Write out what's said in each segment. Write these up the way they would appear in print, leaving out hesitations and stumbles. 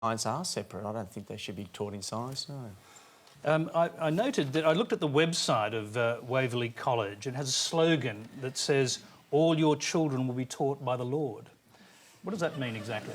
science are separate. I don't think they should be taught in science, no. I noted that I looked at the website of Waverley College and it has a slogan that says, "All your children will be taught by the Lord." What does that mean exactly?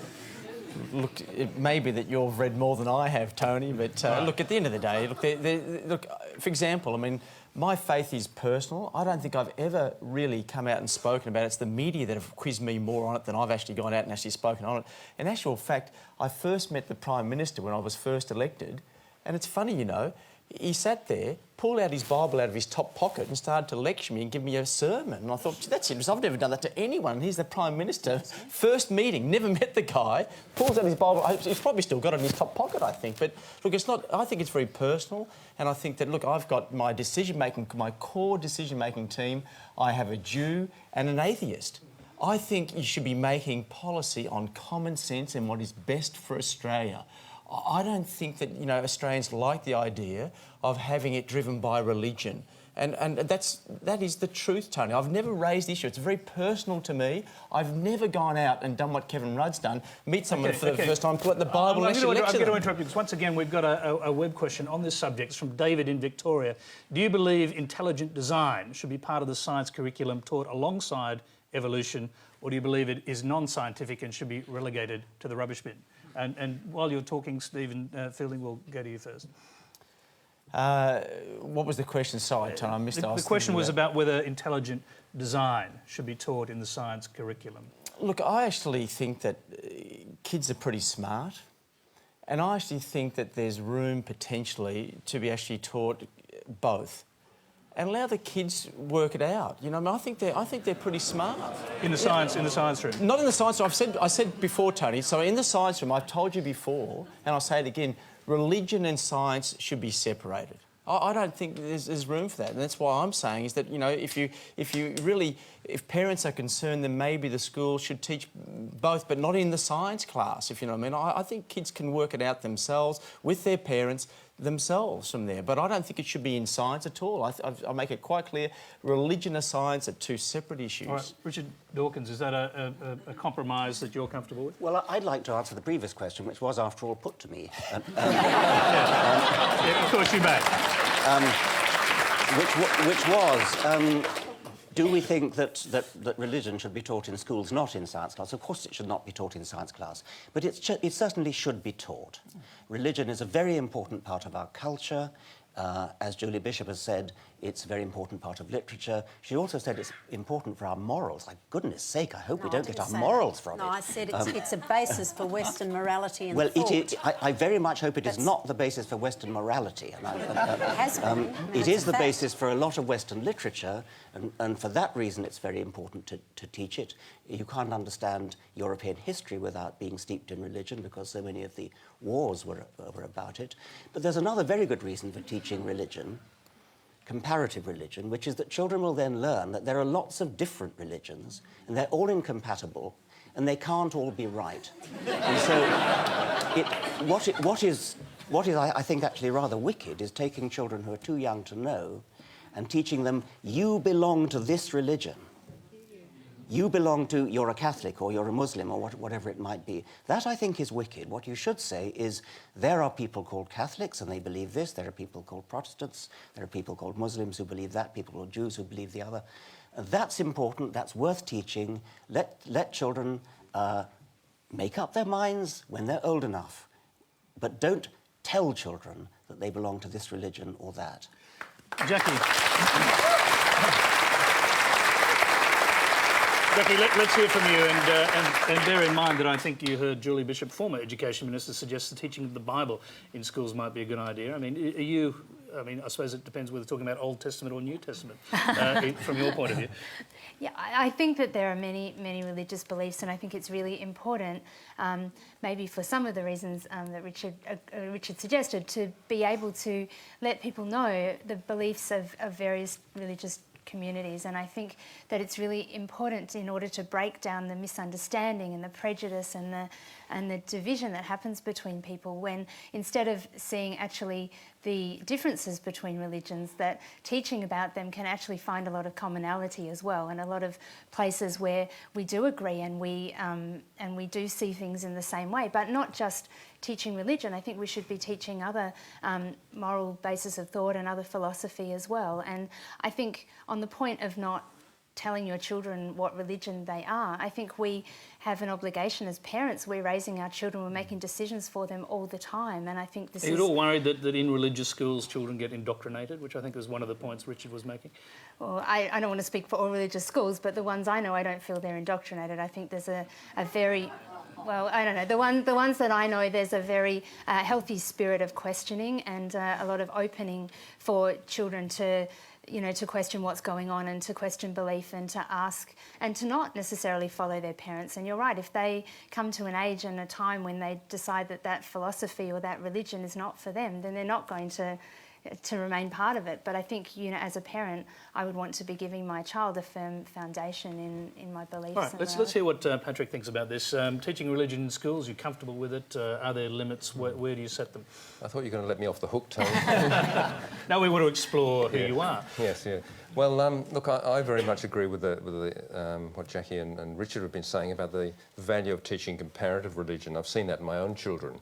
Look, it may be that you've read more than I have, Tony, but look, at the end of the day, look, for example, I mean, my faith is personal. I don't think I've ever really come out and spoken about it. It's the media that have quizzed me more on it than I've actually gone out and actually spoken on it. In actual fact, I first met the Prime Minister when I was first elected, and it's funny, you know, he sat there, pulled out his Bible out of his top pocket and started to lecture me and give me a sermon. And I thought, that's interesting. I've never done that to anyone. And he's the Prime Minister. First meeting, never met the guy, pulls out his Bible. He's probably still got it in his top pocket, I think. But, look, it's not... I think it's very personal. And I think that, look, I've got my decision-making, my core decision-making team. I have a Jew and an atheist. I think you should be making policy on common sense and what is best for Australia. I don't think that, you know, Australians like the idea of having it driven by religion. And that is the truth, Tony. I've never raised the issue. It's very personal to me. I've never gone out and done what Kevin Rudd's done, meet someone for the first time, pull out the Bible and actually lecture them. I'm going to interrupt you because once again we've got a web question on this subject. It's from David in Victoria. Do you believe intelligent design should be part of the science curriculum taught alongside evolution, or do you believe it is non-scientific and should be relegated to the rubbish bin? And while you're talking, Stephen Fielding, we'll go to you first. What was the question? Sorry, Tony, I missed it. The question was about whether intelligent design should be taught in the science curriculum. Look, I actually think that kids are pretty smart, and I actually think that there's room potentially to be actually taught both. And allow the kids work it out. You know, I mean, I think they're pretty smart. In the science room. Not in the science room. I said before, Tony. So in the science room, I've told you before, and I'll say it again. Religion and science should be separated. I don't think there's room for that, and that's why I'm saying is that, you know, if parents are concerned, then maybe the school should teach both, but not in the science class, if you know what I mean. I think kids can work it out themselves with their parents themselves from there, but I don't think it should be in science at all. I make it quite clear, religion and science are two separate issues. All right, Richard Dawkins, is that a compromise that you're comfortable with? Well, I'd like to answer the previous question, which was, after all, put to me. Yeah, of course you may. Which was, do we think that religion should be taught in schools, not in science class? Of course it should not be taught in science class, but it certainly should be taught. Religion is a very important part of our culture. As Julie Bishop has said, it's a very important part of literature. She also said it's important for our morals. Like, goodness sake, I hope we don't get our morals from it. No, I said it's a basis for Western morality and thought. Well, I very much hope it is not the basis for Western morality. And it has been. It is the basis for a lot of Western literature, and for that reason it's very important to teach it. You can't understand European history without being steeped in religion, because so many of the wars were about it. But there's another very good reason for teaching religion, comparative religion, which is that children will then learn that there are lots of different religions, and they're all incompatible, and they can't all be right. And so what is I think actually rather wicked is taking children who are too young to know and teaching them, you belong to this religion. You belong to, you're a Catholic or you're a Muslim or whatever it might be. That, I think, is wicked. What you should say is, there are people called Catholics and they believe this, there are people called Protestants, there are people called Muslims who believe that, people called Jews who believe the other. That's important, that's worth teaching. Let children make up their minds when they're old enough, but don't tell children that they belong to this religion or that. Jackie. Jackie, let's hear from you, and bear in mind that I think you heard Julie Bishop, former Education Minister, suggest the teaching of the Bible in schools might be a good idea. I mean, I suppose it depends whether we're talking about Old Testament or New Testament, from your point of view. Yeah, I think that there are many religious beliefs, and I think it's really important, maybe for some of the reasons that Richard suggested, to be able to let people know the beliefs of various religious communities. And I think that it's really important in order to break down the misunderstanding and the prejudice and the division that happens between people, when instead of seeing actually the differences between religions, that teaching about them can actually find a lot of commonality as well, and a lot of places where we do agree and we do see things in the same way, but not just teaching religion. I think we should be teaching other moral bases of thought and other philosophy as well. And I think on the point of not telling your children what religion they are, I think we have an obligation as parents. We're raising our children, we're making decisions for them all the time, and I think this is... Are you all worried that in religious schools children get indoctrinated, which I think was one of the points Richard was making? Well, I don't want to speak for all religious schools, but the ones I know, I don't feel they're indoctrinated. I think there's a very... Well, I don't know. The ones that I know, there's a very healthy spirit of questioning and a lot of opening for children to, to question what's going on and to question belief and to ask and to not necessarily follow their parents. And you're right, if they come to an age and a time when they decide that that philosophy or that religion is not for them, then they're not going to remain part of it. But I think, as a parent, I would want to be giving my child a firm foundation in my beliefs. All right, let's hear what Patrick thinks about this. Teaching religion in schools, you're comfortable with it? Are there limits? Where do you set them? I thought you were going to let me off the hook, Tony. No, we want to explore who you are. Yes, yeah. Well, look, I very much agree with what Jackie and Richard have been saying about the value of teaching comparative religion. I've seen that in my own children.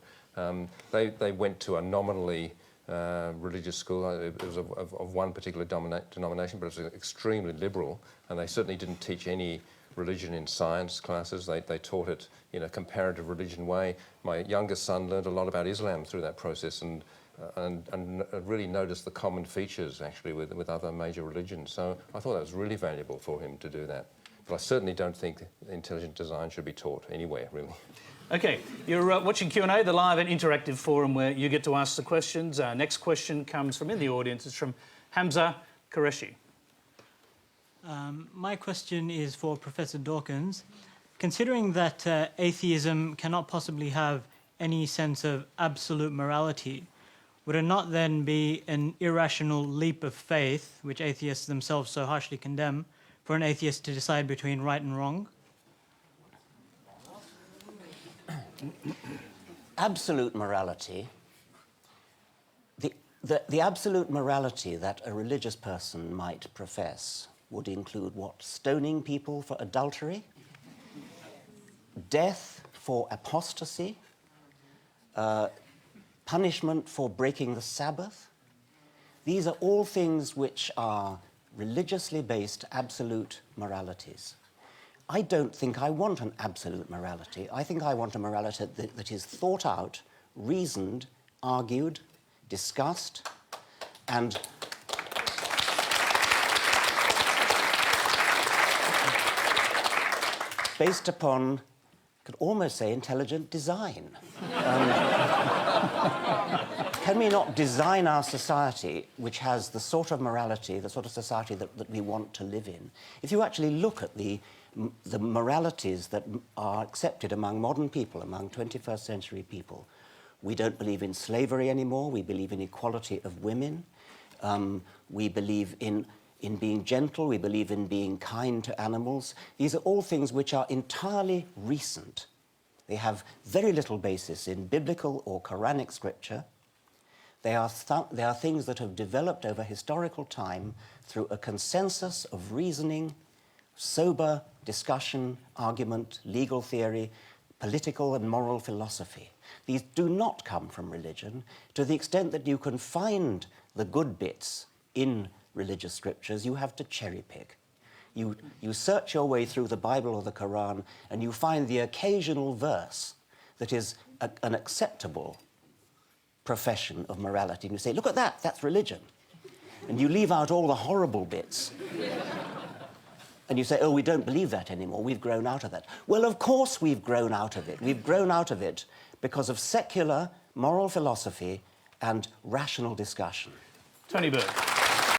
They went to a nominally religious school. It was of one particular denomination, but it was extremely liberal, and they certainly didn't teach any religion in science classes. They taught it in a comparative religion way. My youngest son learned a lot about Islam through that process, and really noticed the common features actually with other major religions. So I thought that was really valuable for him to do that. But I certainly don't think intelligent design should be taught anywhere, really. OK, you're watching Q&A, the live and interactive forum where you get to ask the questions. Our next question comes from in the audience. It's from Hamza Qureshi. My question is for Professor Dawkins. Considering that atheism cannot possibly have any sense of absolute morality, would it not then be an irrational leap of faith, which atheists themselves so harshly condemn, for an atheist to decide between right and wrong? Absolute morality, the absolute morality that a religious person might profess would include what? Stoning people for adultery, death for apostasy, punishment for breaking the Sabbath. These are all things which are religiously based absolute moralities. I don't think I want an absolute morality. I think I want a morality that is thought out, reasoned, argued, discussed, and based upon, I could almost say, intelligent design. Can we not design our society which has the sort of morality, the sort of society that we want to live in? If you actually look at the moralities that are accepted among modern people, among 21st century people, we don't believe in slavery anymore. We believe in equality of women. We believe in being gentle. We believe in being kind to animals. These are all things which are entirely recent. They have very little basis in biblical or Quranic scripture. They are things that have developed over historical time through a consensus of reasoning, sober discussion, argument, legal theory, political and moral philosophy. These do not come from religion to the extent that you can find the good bits in religious scriptures. You have to cherry pick. You search your way through the Bible or the Quran and you find the occasional verse that is an acceptable profession of morality. And you say, look at that, that's religion. And you leave out all the horrible bits. And you say, oh, we don't believe that anymore. We've grown out of that. Well, of course we've grown out of it. We've grown out of it because of secular moral philosophy and rational discussion. Tony Burke.